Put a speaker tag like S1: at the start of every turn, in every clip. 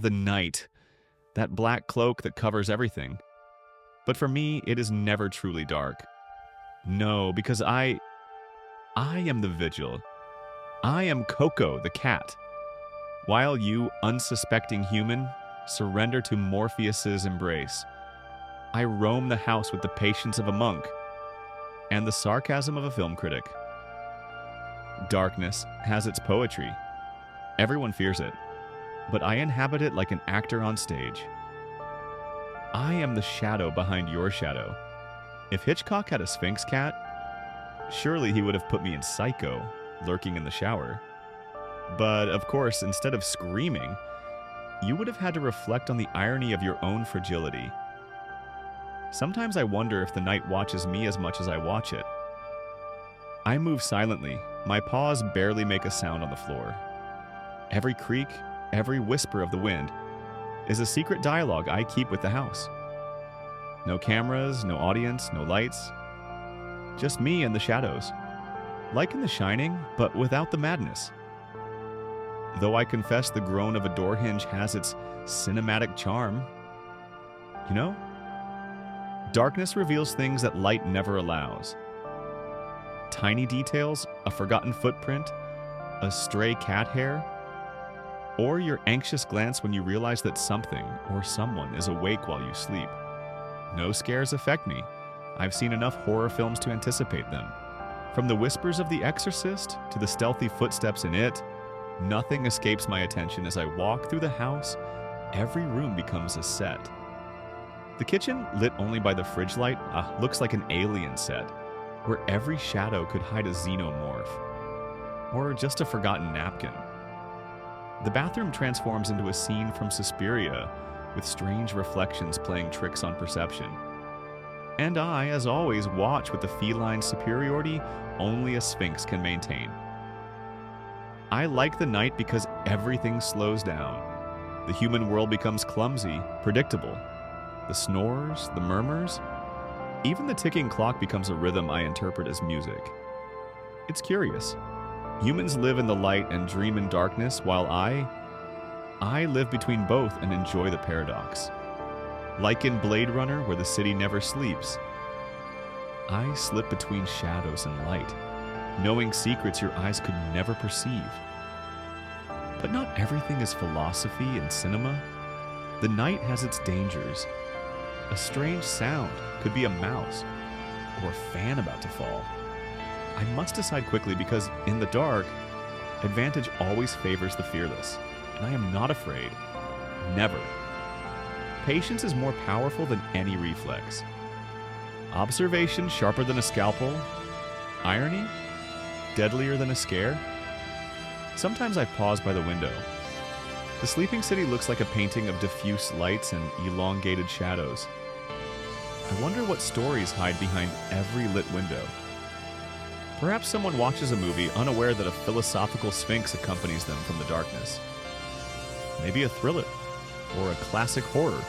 S1: the night. That black cloak that covers everything. But for me, it is never truly dark. No, because I am the vigil. I am Coco the cat. While you, unsuspecting human, surrender to Morpheus's embrace, I roam the house with the patience of a monk and the sarcasm of a film critic. Darkness has its poetry. Everyone fears it, but I inhabit it like an actor on stage. I am the shadow behind your shadow. If Hitchcock had a Sphinx cat, surely he would have put me in Psycho, lurking in the shower. But, of course, instead of screaming, you would have had to reflect on the irony of your own fragility. Sometimes I wonder if the night watches me as much as I watch it. I move silently. My paws barely make a sound on the floor. Every creak, every whisper of the wind is a secret dialogue I keep with the house. No cameras, no audience, no lights. Just me and the shadows. Like in The Shining, but without the madness. Though I confess the groan of a door hinge has its cinematic charm. You know? Darkness reveals things that light never allows. Tiny details, a forgotten footprint, a stray cat hair, or your anxious glance when you realize that something or someone is awake while you sleep. No scares affect me. I've seen enough horror films to anticipate them. From the whispers of The Exorcist to the stealthy footsteps in It, nothing escapes my attention as I walk through the house. Every room becomes a set. The kitchen, lit only by the fridge light, looks like an alien set, where every shadow could hide a xenomorph, or just a forgotten napkin. The bathroom transforms into a scene from Suspiria, with strange reflections playing tricks on perception. And I, as always, watch with the feline superiority only a sphinx can maintain. I like the night because everything slows down. The human world becomes clumsy, predictable. The snores, the murmurs, even the ticking clock becomes a rhythm I interpret as music. It's curious. Humans live in the light and dream in darkness, while I live between both and enjoy the paradox. Like in Blade Runner, where the city never sleeps, I slip between shadows and light, knowing secrets your eyes could never perceive. But not everything is philosophy and cinema. The night has its dangers. A strange sound could be a mouse or a fan about to fall. I must decide quickly because in the dark, advantage always favors the fearless, and I am not afraid. Never. Patience is more powerful than any reflex. Observation sharper than a scalpel. Irony deadlier than a scare. Sometimes I pause by the window. The sleeping city looks like a painting of diffuse lights and elongated shadows. I wonder what stories hide behind every lit window. Perhaps someone watches a movie unaware that a philosophical sphinx accompanies them from the darkness. Maybe a thriller, or a classic horror.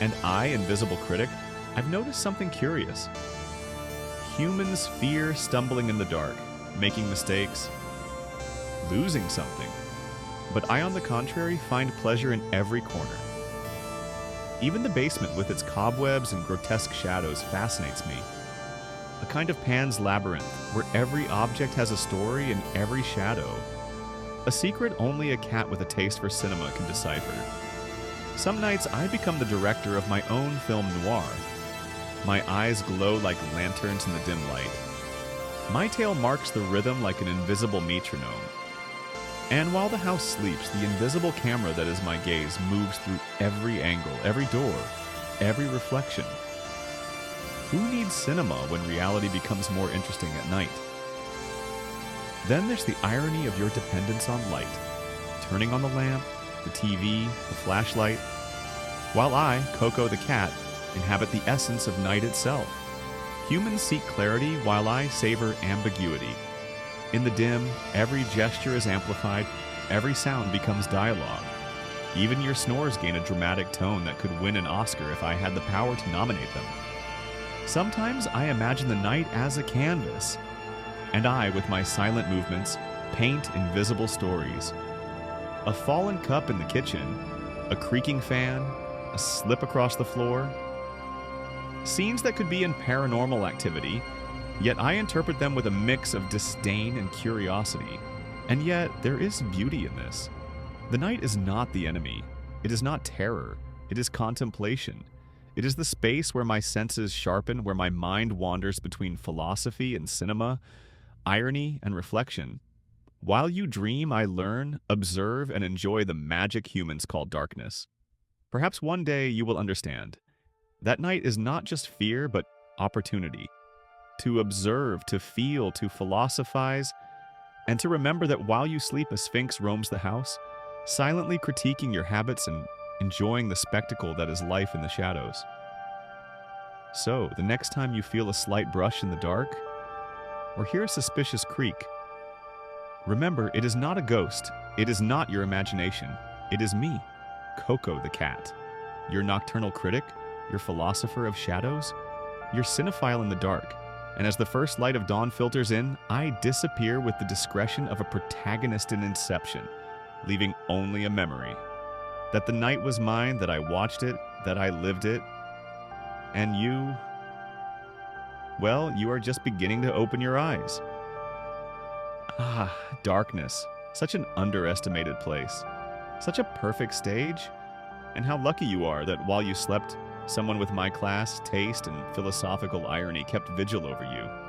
S1: And I, invisible critic, I've noticed something curious. Humans fear stumbling in the dark, making mistakes, losing something. But I, on the contrary, find pleasure in every corner. Even the basement with its cobwebs and grotesque shadows fascinates me. A kind of Pan's Labyrinth, where every object has a story and every shadow. A secret only a cat with a taste for cinema can decipher. Some nights I become the director of my own film noir. My eyes glow like lanterns in the dim light. My tale marks the rhythm like an invisible metronome. And while the house sleeps, the invisible camera that is my gaze moves through every angle, every door, every reflection. Who needs cinema when reality becomes more interesting at night? Then there's the irony of your dependence on light, turning on the lamp, the TV, the flashlight, while I, Coco the cat, inhabit the essence of night itself. Humans seek clarity while I savor ambiguity. In the dim, every gesture is amplified, every sound becomes dialogue. Even your snores gain a dramatic tone that could win an Oscar if I had the power to nominate them. Sometimes I imagine the night as a canvas, and I, with my silent movements, paint invisible stories. A fallen cup in the kitchen, a creaking fan, a slip across the floor. Scenes that could be in paranormal activity, yet I interpret them with a mix of disdain and curiosity. And yet, there is beauty in this. The night is not the enemy. It is not terror. It is contemplation. It is the space where my senses sharpen, where my mind wanders between philosophy and cinema, irony and reflection. While you dream, I learn, observe, and enjoy the magic humans call darkness. Perhaps one day you will understand. That night is not just fear, but opportunity. To observe, to feel, to philosophize, and to remember that while you sleep, a sphinx roams the house, silently critiquing your habits and enjoying the spectacle that is life in the shadows. So, the next time you feel a slight brush in the dark, or hear a suspicious creak, remember, it is not a ghost. It is not your imagination. It is me, Coco the cat, your nocturnal critic, your philosopher of shadows, your cinephile in the dark. And as the first light of dawn filters in, I disappear with the discretion of a protagonist in Inception, leaving only a memory. That the night was mine, that I watched it, that I lived it, and you, well, you are just beginning to open your eyes. Ah, darkness, such an underestimated place, such a perfect stage, and how lucky you are that while you slept, someone with my class, taste, and philosophical irony kept vigil over you.